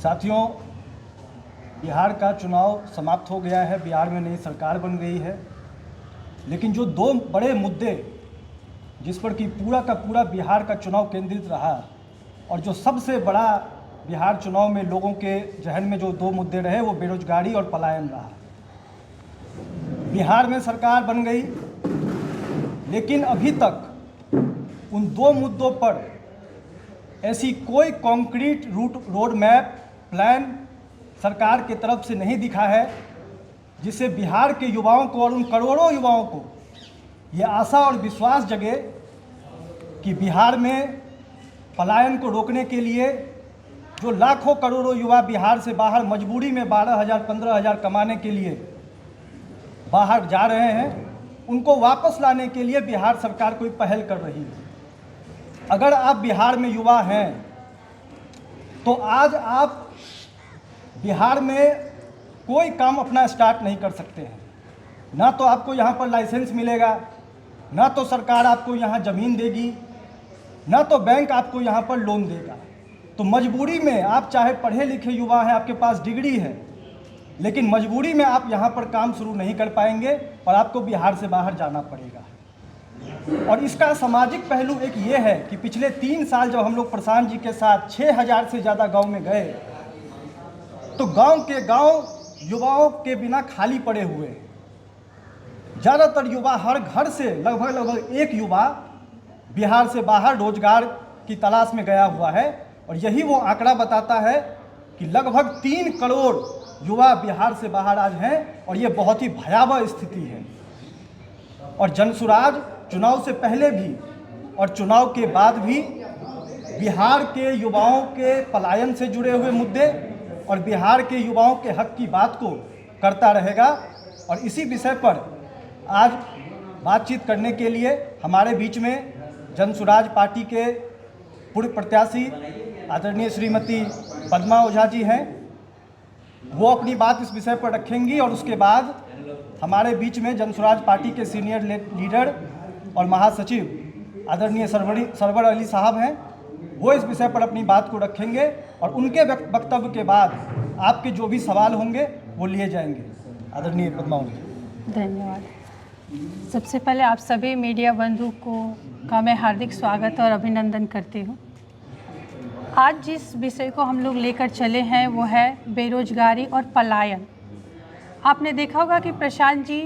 साथियों, बिहार का चुनाव समाप्त हो गया है, बिहार में नई सरकार बन गई है, लेकिन जो दो बड़े मुद्दे जिस पर कि पूरा का पूरा बिहार का चुनाव केंद्रित रहा और जो सबसे बड़ा बिहार चुनाव में लोगों के जहन में जो दो मुद्दे रहे वो बेरोजगारी और पलायन रहा। बिहार में सरकार बन गई, लेकिन अभी तक उन दो मुद्दों पर ऐसी कोई कॉन्क्रीट रोड मैप प्लान सरकार की तरफ से नहीं दिखा है जिससे बिहार के युवाओं को और उन करोड़ों युवाओं को ये आशा और विश्वास जगे कि बिहार में पलायन को रोकने के लिए जो लाखों करोड़ों युवा बिहार से बाहर मजबूरी में 12,000 15,000 कमाने के लिए बाहर जा रहे हैं, उनको वापस लाने के लिए बिहार सरकार कोई पहल कर रही है। अगर आप बिहार में युवा हैं तो आज आप बिहार में कोई काम अपना स्टार्ट नहीं कर सकते हैं। ना तो आपको यहाँ पर लाइसेंस मिलेगा, ना तो सरकार आपको यहाँ ज़मीन देगी, ना तो बैंक आपको यहाँ पर लोन देगा। तो मजबूरी में आप चाहे पढ़े लिखे युवा हैं, आपके पास डिग्री है, लेकिन मजबूरी में आप यहाँ पर काम शुरू नहीं कर पाएंगे और आपको बिहार से बाहर जाना पड़ेगा। और इसका सामाजिक पहलू एक ये है कि पिछले 3 साल जब हम लोग प्रशांत जी के साथ 6,000 से ज़्यादा गांव में गए तो गांव युवाओं के बिना खाली पड़े हुए हैं। ज़्यादातर युवा, हर घर से लगभग एक युवा बिहार से बाहर रोजगार की तलाश में गया हुआ है। और यही वो आंकड़ा बताता है कि लगभग 3 करोड़ युवा बिहार से बाहर आज हैं और ये बहुत ही भयावह स्थिति है। और जनसुराज चुनाव से पहले भी और चुनाव के बाद भी बिहार के युवाओं के पलायन से जुड़े हुए मुद्दे और बिहार के युवाओं के हक की बात को करता रहेगा। और इसी विषय पर आज बातचीत करने के लिए हमारे बीच में जनसुराज पार्टी के पूर्व प्रत्याशी आदरणीय श्रीमती पद्मा ओझा जी हैं। वो अपनी बात इस विषय पर रखेंगी और उसके बाद हमारे बीच में जनसुराज पार्टी के सीनियर लीडर और महासचिव आदरणीय सरवर अली साहब हैं। वो इस विषय पर अपनी बात को रखेंगे और उनके वक्तव्य के बाद आपके जो भी सवाल होंगे वो लिए जाएंगे। आदरणीय पद्मा ओझा। धन्यवाद। सबसे पहले आप सभी मीडिया बंधु का मैं हार्दिक स्वागत और अभिनंदन करती हूँ। आज जिस विषय को हम लोग लेकर चले हैं वो है बेरोजगारी और पलायन। आपने देखा होगा कि प्रशांत जी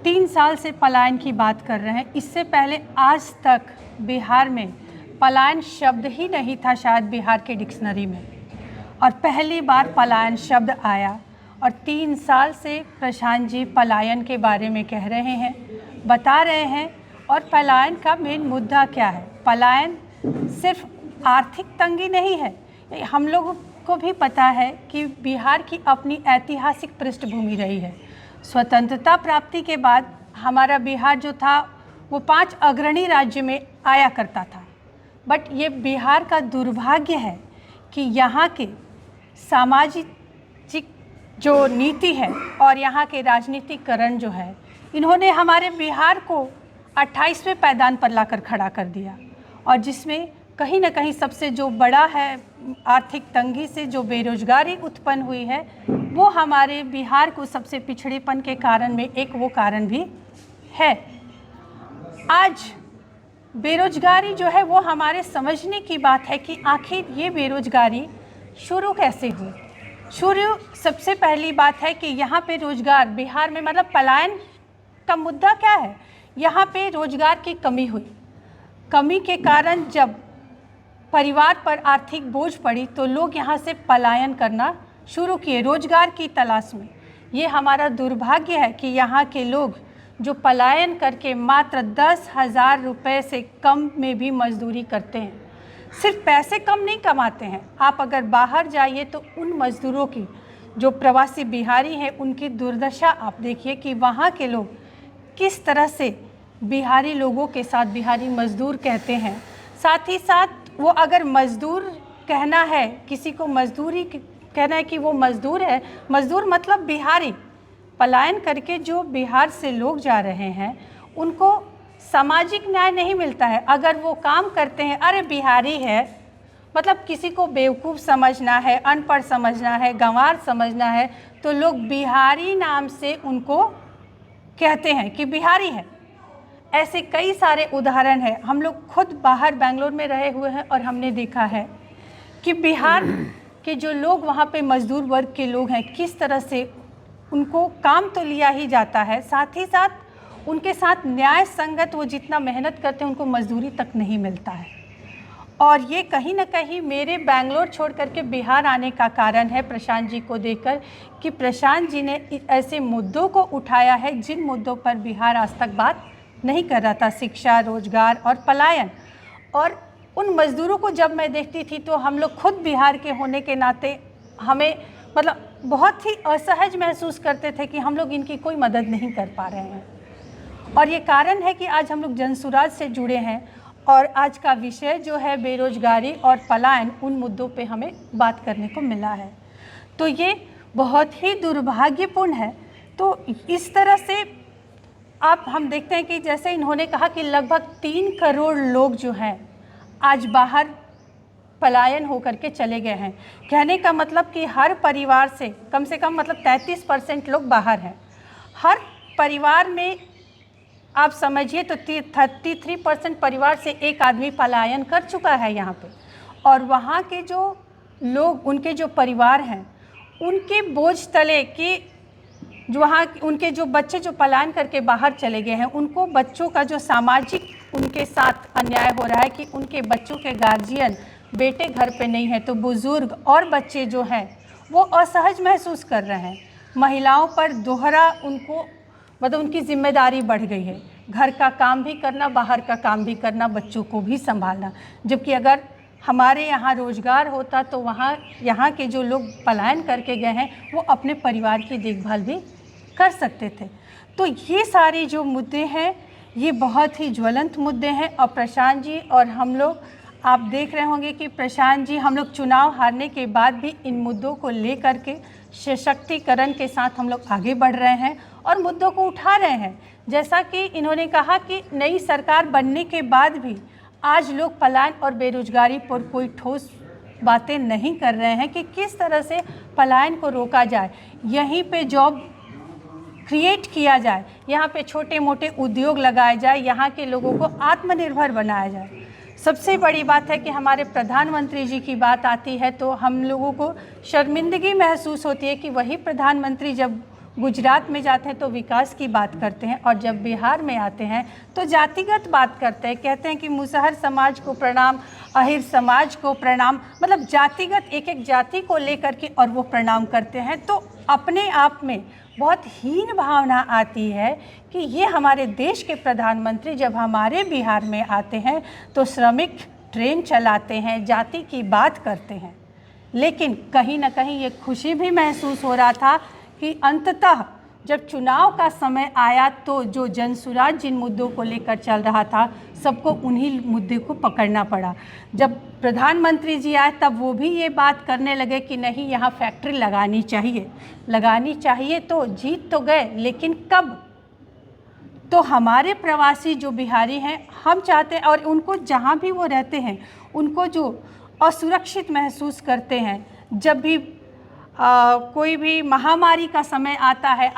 3 साल से पलायन की बात कर रहे हैं। इससे पहले आज तक बिहार में पलायन शब्द ही नहीं था शायद बिहार के डिक्शनरी में, और पहली बार पलायन शब्द आया। और 3 साल से प्रशांत जी पलायन के बारे में कह रहे हैं, बता रहे हैं। और पलायन का मेन मुद्दा क्या है? पलायन सिर्फ आर्थिक तंगी नहीं है, हम लोगों को भी पता है कि बिहार की अपनी ऐतिहासिक पृष्ठभूमि रही है। स्वतंत्रता प्राप्ति के बाद हमारा बिहार जो था वो 5 अग्रणी राज्य में आया करता था। बट ये बिहार का दुर्भाग्य है कि यहाँ के सामाजिक जो नीति है और यहाँ के राजनीतिकरण जो है, इन्होंने हमारे बिहार को 28वें पायदान पर लाकर खड़ा कर दिया। और जिसमें कहीं ना कहीं सबसे जो बड़ा है आर्थिक तंगी से जो बेरोजगारी उत्पन्न हुई है वो हमारे बिहार को सबसे पिछड़ेपन के कारण में एक वो कारण भी है। आज बेरोजगारी जो है वो हमारे समझने की बात है कि आखिर ये बेरोजगारी शुरू कैसे हुई। शुरू सबसे पहली बात है कि यहाँ पे रोजगार बिहार में, मतलब पलायन का मुद्दा क्या है, यहाँ पे रोजगार की कमी हुई। कमी के कारण जब परिवार पर आर्थिक बोझ पड़ी तो लोग यहाँ से पलायन करना शुरू किए रोजगार की तलाश में। ये हमारा दुर्भाग्य है कि यहाँ के लोग जो पलायन करके मात्र 10,000 रुपये से कम में भी मजदूरी करते हैं। सिर्फ पैसे कम नहीं कमाते हैं, आप अगर बाहर जाइए तो उन मजदूरों की, जो प्रवासी बिहारी हैं, उनकी दुर्दशा आप देखिए कि वहाँ के लोग किस तरह से बिहारी लोगों के साथ बिहारी मजदूर कहते हैं। साथ ही साथ वो अगर मजदूर कहना है, किसी को मजदूरी कहना है कि वो मजदूर है, मजदूर मतलब बिहारी। पलायन करके जो बिहार से लोग जा रहे हैं उनको सामाजिक न्याय नहीं मिलता है। अगर वो काम करते हैं, अरे बिहारी है मतलब किसी को बेवकूफ़ समझना है, अनपढ़ समझना है, गंवार समझना है, तो लोग बिहारी नाम से उनको कहते हैं कि बिहारी है। ऐसे कई सारे उदाहरण हैं। हम लोग खुद बाहर बेंगलोर में रहे हुए हैं और हमने देखा है कि बिहार के जो लोग वहाँ पे मजदूर वर्ग के लोग हैं, किस तरह से उनको काम तो लिया ही जाता है, साथ ही साथ उनके साथ न्याय संगत वो जितना मेहनत करते हैं उनको मजदूरी तक नहीं मिलता है। और ये कहीं ना कहीं मेरे बेंगलोर छोड़ करके बिहार आने का कारण है प्रशांत जी को देखकर, कि प्रशांत जी ने ऐसे मुद्दों को उठाया है जिन मुद्दों पर बिहार आज तक बात नहीं कर रहा था, शिक्षा, रोजगार और पलायन। और उन मज़दूरों को जब मैं देखती थी तो हम लोग खुद बिहार के होने के नाते हमें मतलब बहुत ही असहज महसूस करते थे कि हम लोग इनकी कोई मदद नहीं कर पा रहे हैं। और ये कारण है कि आज हम लोग जनसुराज से जुड़े हैं और आज का विषय जो है बेरोजगारी और पलायन, उन मुद्दों पे हमें बात करने को मिला है। तो ये बहुत ही दुर्भाग्यपूर्ण है। तो इस तरह से हम देखते हैं कि जैसे इन्होंने कहा कि लगभग 3 करोड़ लोग जो हैं आज बाहर पलायन होकर के चले गए हैं। कहने का मतलब कि हर परिवार से कम मतलब 33% लोग बाहर हैं। हर परिवार में आप समझिए तो 33% परिवार से एक आदमी पलायन कर चुका है यहाँ पे। और वहाँ के जो लोग, उनके जो परिवार हैं, उनके बोझ तले कि जो वहाँ उनके जो बच्चे जो पलायन करके बाहर चले गए हैं, उनको बच्चों का जो सामाजिक उनके साथ अन्याय हो रहा है कि उनके बच्चों के गार्जियन बेटे घर पे नहीं है, तो बुज़ुर्ग और बच्चे जो हैं वो असहज महसूस कर रहे हैं। महिलाओं पर दोहरा उनको मतलब उनकी जिम्मेदारी बढ़ गई है, घर का काम भी करना, बाहर का काम भी करना, बच्चों को भी संभालना। जबकि अगर हमारे यहाँ रोज़गार होता तो यहाँ के जो लोग पलायन करके गए हैं वो अपने परिवार की देखभाल भी कर सकते थे। तो ये सारे जो मुद्दे हैं ये बहुत ही ज्वलंत मुद्दे हैं। और प्रशांत जी और हम लोग, आप देख रहे होंगे कि प्रशांत जी, हम लोग चुनाव हारने के बाद भी इन मुद्दों को लेकर के सशक्तिकरण के साथ हम लोग आगे बढ़ रहे हैं और मुद्दों को उठा रहे हैं। जैसा कि इन्होंने कहा कि नई सरकार बनने के बाद भी आज लोग पलायन और बेरोजगारी पर कोई ठोस बातें नहीं कर रहे हैं कि किस तरह से पलायन को रोका जाए, यहीं पे जॉब क्रिएट किया जाए, यहाँ पे छोटे मोटे उद्योग लगाए जाए, यहाँ के लोगों को आत्मनिर्भर बनाया जाए। सबसे बड़ी बात है कि हमारे प्रधानमंत्री जी की बात आती है तो हम लोगों को शर्मिंदगी महसूस होती है कि वही प्रधानमंत्री जब गुजरात में जाते हैं तो विकास की बात करते हैं और जब बिहार में आते हैं तो जातिगत बात करते हैं। कहते हैं कि मुसहर समाज को प्रणाम, अहिर समाज को प्रणाम, मतलब जातिगत एक एक जाति को लेकर के और वो प्रणाम करते हैं। तो अपने आप में बहुत हीन भावना आती है कि ये हमारे देश के प्रधानमंत्री जब हमारे बिहार में आते हैं तो श्रमिक ट्रेन चलाते हैं, जाति की बात करते हैं। लेकिन कहीं ना कहीं ये खुशी भी महसूस हो रहा था कि अंततः जब चुनाव का समय आया तो जो जनसुराज जिन मुद्दों को लेकर चल रहा था सबको उन्हीं मुद्दे को पकड़ना पड़ा। जब प्रधानमंत्री जी आए तब वो भी ये बात करने लगे कि नहीं, यहाँ फैक्ट्री लगानी चाहिए। तो जीत तो गए, लेकिन कब? तो हमारे प्रवासी जो बिहारी हैं, हम चाहते हैं और उनको जहाँ भी वो रहते हैं उनको जो असुरक्षित महसूस करते हैं, जब भी कोई भी महामारी का समय आता है,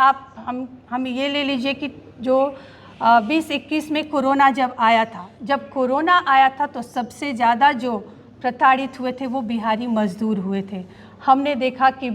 हम ये ले लीजिए कि जो 2021 में कोरोना जब आया था तो सबसे ज़्यादा जो प्रताड़ित हुए थे वो बिहारी मजदूर हुए थे। हमने देखा कि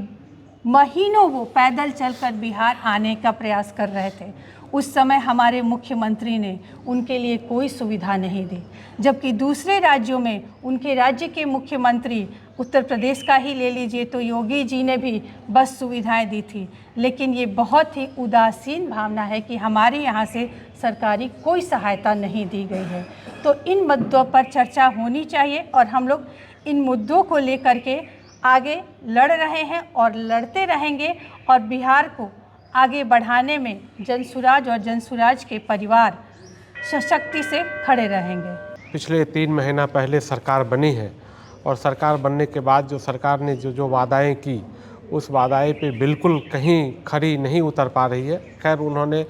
महीनों वो पैदल चलकर बिहार आने का प्रयास कर रहे थे। उस समय हमारे मुख्यमंत्री ने उनके लिए कोई सुविधा नहीं दी, जबकि दूसरे राज्यों में उनके राज्य के मुख्यमंत्री, उत्तर प्रदेश का ही ले लीजिए तो योगी जी ने भी बस सुविधाएं दी थी। लेकिन ये बहुत ही उदासीन भावना है कि हमारे यहाँ से सरकारी कोई सहायता नहीं दी गई है। तो इन मुद्दों पर चर्चा होनी चाहिए और हम लोग इन मुद्दों को लेकर के आगे लड़ रहे हैं और लड़ते रहेंगे और बिहार को आगे बढ़ाने में जनसुराज और जनसुराज के परिवार सशक्ति से खड़े रहेंगे। पिछले 3 महीना पहले सरकार बनी है और सरकार बनने के बाद जो सरकार ने जो वादाएं की उस वादाएं पे बिल्कुल कहीं खरी नहीं उतर पा रही है। खैर, उन्होंने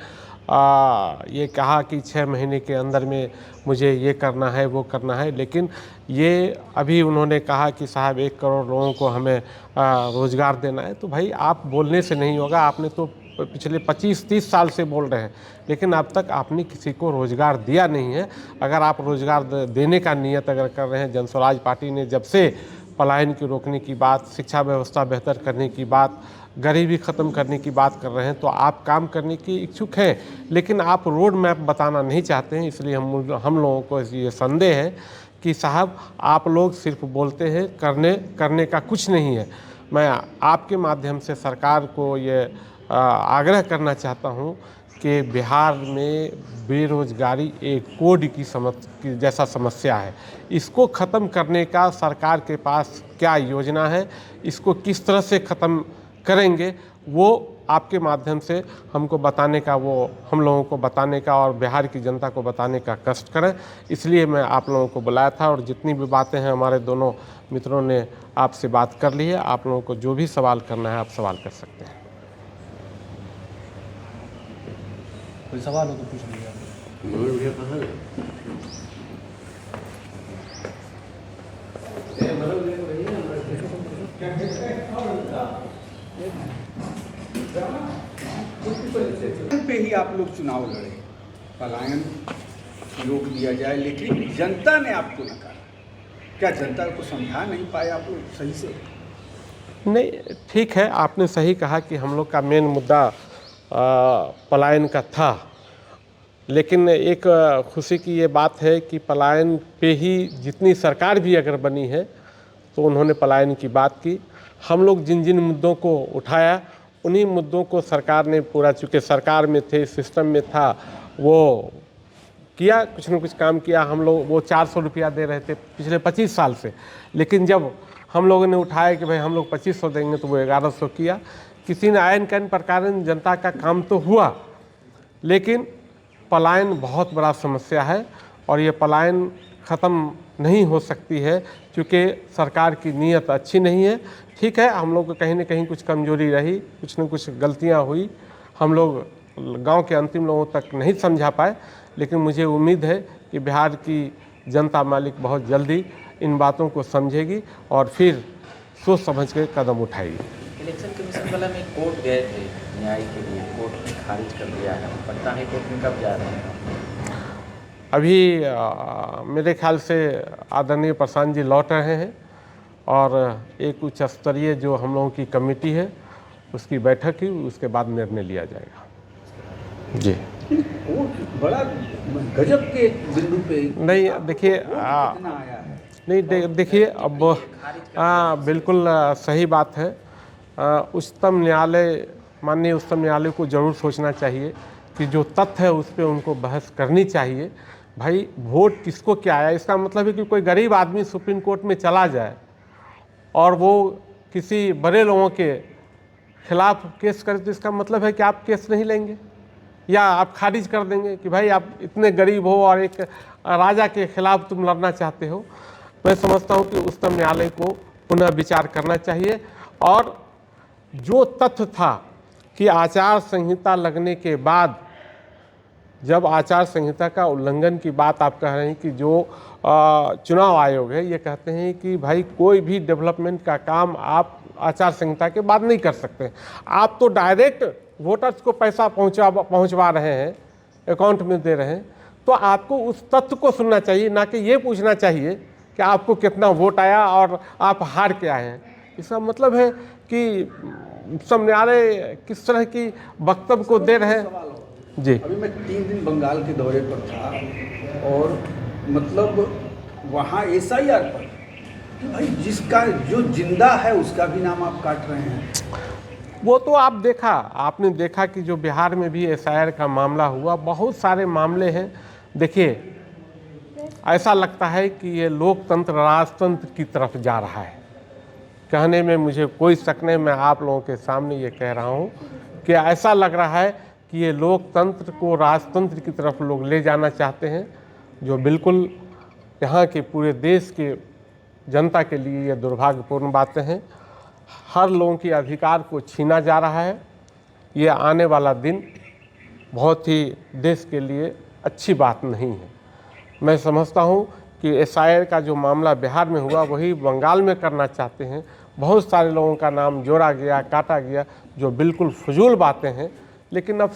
ये कहा कि 6 महीने के अंदर में मुझे ये करना है वो करना है, लेकिन ये अभी उन्होंने कहा कि साहब 1 करोड़ लोगों को हमें रोज़गार देना है। तो भाई आप बोलने से नहीं होगा, आपने तो पिछले 25-30 साल से बोल रहे हैं, लेकिन अब तक आपने किसी को रोज़गार दिया नहीं है। अगर आप रोज़गार देने का नियत अगर कर रहे हैं, जनस्वराज पार्टी ने जब से पलायन की रोकने की बात, शिक्षा व्यवस्था बेहतर करने की बात, गरीबी ख़त्म करने की बात कर रहे हैं, तो आप काम करने की इच्छुक हैं, लेकिन आप रोड मैप बताना नहीं चाहते हैं। इसलिए हम लोगों को ये संदेह है कि साहब आप लोग सिर्फ बोलते हैं, करने का कुछ नहीं है। मैं आपके माध्यम से सरकार को ये आग्रह करना चाहता हूँ कि बिहार में बेरोजगारी एक कोड की जैसा समस्या है। इसको ख़त्म करने का सरकार के पास क्या योजना है, इसको किस तरह से ख़त्म करेंगे, वो आपके माध्यम से हमको बताने का, वो हम लोगों को बताने का और बिहार की जनता को बताने का कष्ट करें। इसलिए मैं आप लोगों को बुलाया था और जितनी भी बातें हैं हमारे दोनों मित्रों ने आपसे बात कर ली है। आप लोगों को जो भी सवाल करना है आप सवाल कर सकते हैं। कोई सवाल हो तो पूछ लीजिए। पे ही आप लोग चुनाव लड़े, पलायन रोक दिया जाए, लेकिन जनता ने आपको नकारा। क्या जनता को समझा नहीं पाए आप लोग सही से? नहीं, ठीक है, आपने सही कहा कि हम लोग का मेन मुद्दा पलायन का था, लेकिन एक खुशी की ये बात है कि पलायन पे ही जितनी सरकार भी अगर बनी है तो उन्होंने पलायन की बात की। हम लोग जिन जिन मुद्दों को उठाया उन्हीं मुद्दों को सरकार ने पूरा, चूँकि सरकार में थे, सिस्टम में था, वो किया, कुछ न कुछ काम किया। हम लोग वो 400 रुपया दे रहे थे पिछले 25 साल से, लेकिन जब हम लोगों ने उठाया कि भाई हम लोग 2500 देंगे तो वो 1100 किया। किसी ने आयन कैन प्रकार जनता का काम तो हुआ, लेकिन पलायन बहुत बड़ा समस्या है और ये पलायन ख़त्म नहीं हो सकती है क्योंकि सरकार की नीयत अच्छी नहीं है। ठीक है, हम लोग को कहीं न कहीं कुछ कमजोरी रही, कुछ न कुछ गलतियां हुई, हम लोग गांव के अंतिम लोगों तक नहीं समझा पाए, लेकिन मुझे उम्मीद है कि बिहार की जनता मालिक बहुत जल्दी इन बातों को समझेगी और फिर सोच समझ के कदम उठाएगी। इलेक्शन कमीशन वाला में कोर्ट गए थे न्याय के लिए, कोर्ट ने खारिज कर दिया है। पटना हाई कोर्ट में कब जा रहे हैं? अभी मेरे ख्याल से आदरणीय प्रशांत जी लौट रहे हैं और एक उच्च स्तरीय जो हम लोगों की कमेटी है उसकी बैठक ही, उसके बाद निर्णय लिया जाएगा। जी, बड़ा गजब के बिंदु पे नहीं देखिए, कितना आया है? नहीं देखिए, अब बिल्कुल सही बात है। उच्चतम न्यायालय, माननीय उच्चतम न्यायालय को ज़रूर सोचना चाहिए कि जो तथ्य है उस पर उनको बहस करनी चाहिए। भाई वोट किसको क्या आया, इसका मतलब है कि कोई गरीब आदमी सुप्रीम कोर्ट में चला जाए और वो किसी बड़े लोगों के खिलाफ केस करे तो इसका मतलब है कि आप केस नहीं लेंगे या आप खारिज कर देंगे कि भाई आप इतने गरीब हो और एक राजा के खिलाफ तुम लड़ना चाहते हो। मैं समझता हूँ कि उच्चतम न्यायालय को पुनः विचार करना चाहिए और जो तथ्य था कि आचार संहिता लगने के बाद, जब आचार संहिता का उल्लंघन की बात आप कह रहे हैं कि जो चुनाव आयोग है ये कहते हैं कि भाई कोई भी डेवलपमेंट का काम आप आचार संहिता के बाद नहीं कर सकते, आप तो डायरेक्ट वोटर्स को पैसा पहुंचवा रहे हैं, अकाउंट में दे रहे हैं, तो आपको उस तथ्य को सुनना चाहिए, ना कि ये पूछना चाहिए कि आपको कितना वोट आया और आप हार के आए हैं। इसका मतलब है कि सब न्यायालय किस तरह की वक्तव्य को दे रहे हैं। जी, अभी मैं 3 दिन बंगाल के दौरे पर था और मतलब वहाँ SIR पर कि भाई जिसका जो जिंदा है उसका भी नाम आप काट रहे हैं। वो तो आपने देखा कि जो बिहार में भी SIR का मामला हुआ, बहुत सारे मामले हैं। देखिए, ऐसा लगता है कि ये लोकतंत्र राजतंत्र की तरफ जा रहा है। कहने में मुझे कोई शक नहीं, मैं आप लोगों के सामने ये कह रहा हूँ कि ऐसा लग रहा है कि ये लोकतंत्र को राजतंत्र की तरफ लोग ले जाना चाहते हैं, जो बिल्कुल यहाँ के पूरे देश के जनता के लिए ये दुर्भाग्यपूर्ण बातें हैं। हर लोगों के अधिकार को छीना जा रहा है। ये आने वाला दिन बहुत ही देश के लिए अच्छी बात नहीं है। मैं समझता हूँ कि एसआईआर का जो मामला बिहार में हुआ वही बंगाल में करना चाहते हैं। बहुत सारे लोगों का नाम जोड़ा गया, काटा गया, जो बिल्कुल फजूल बातें हैं। लेकिन अब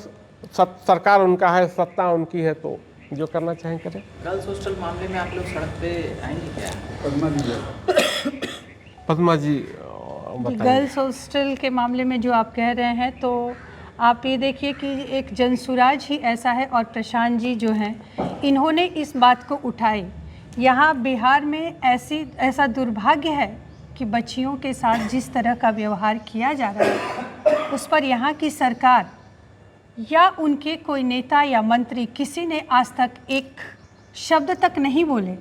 सरकार उनका है, सत्ता उनकी है, तो जो करना चाहें करें। गर्ल्स हॉस्टल मामले में आप लोग सड़क पे आएंगे क्या? पद्मा जी बताइए। गर्ल्स हॉस्टल के मामले में जो आप कह रहे हैं, तो आप ये देखिए कि एक जनसुराज ही ऐसा है और प्रशांत जी जो हैं, इन्होंने इस बात को उठाई। यहाँ बिहार में ऐसा दुर्भाग्य है कि बच्चियों के साथ जिस तरह का व्यवहार किया जा रहा है, उस पर यहाँ की सरकार या उनके कोई नेता या मंत्री किसी ने आज तक एक शब्द तक नहीं बोले।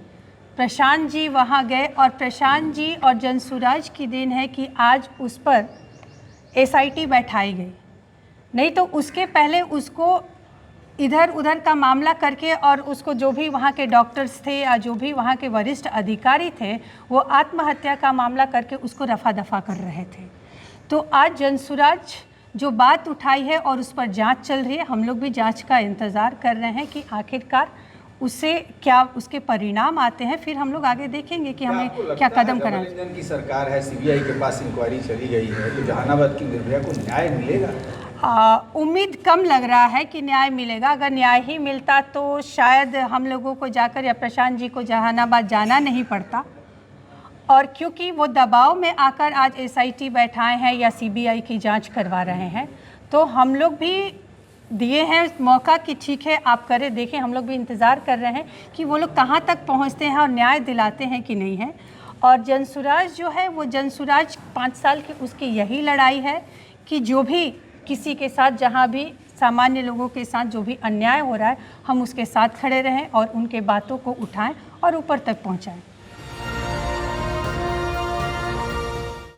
प्रशांत जी वहाँ गए और प्रशांत जी और जनसुराज की देन है कि आज उस पर एसआईटी बैठाई गई, नहीं तो उसके पहले उसको इधर उधर का मामला करके और उसको जो भी वहाँ के डॉक्टर्स थे या जो भी वहाँ के वरिष्ठ अधिकारी थे, वो आत्महत्या का मामला करके उसको रफा दफा कर रहे थे। तो आज जनसुराज जो बात उठाई है और उस पर जांच चल रही है, हम लोग भी जांच का इंतज़ार कर रहे हैं कि आखिरकार उससे क्या उसके परिणाम आते हैं। फिर हम लोग आगे देखेंगे कि हमें क्या कदम करना है। की सरकार है, सीबीआई के पास इंक्वायरी चली गई है, तो जहानाबाद की निर्भया को न्याय मिलेगा? उम्मीद कम लग रहा है कि न्याय मिलेगा। अगर न्याय ही मिलता तो शायद हम लोगों को जाकर या प्रशांत जी को जहानाबाद जाना नहीं पड़ता। और क्योंकि वो दबाव में आकर आज एसआईटी बैठाए हैं या सीबीआई की जांच करवा रहे हैं, तो हम लोग भी दिए हैं मौका कि ठीक है आप करें, देखें। हम लोग भी इंतज़ार कर रहे हैं कि वो लोग कहाँ तक पहुँचते हैं और न्याय दिलाते हैं कि नहीं है। और जनसुराज जो है, वो जनसुराज 5 साल की उसकी यही लड़ाई है कि जो भी किसी के साथ, जहाँ भी सामान्य लोगों के साथ जो भी अन्याय हो रहा है, हम उसके साथ खड़े रहें और उनके बातों को उठाएं और ऊपर तक पहुंचाएं।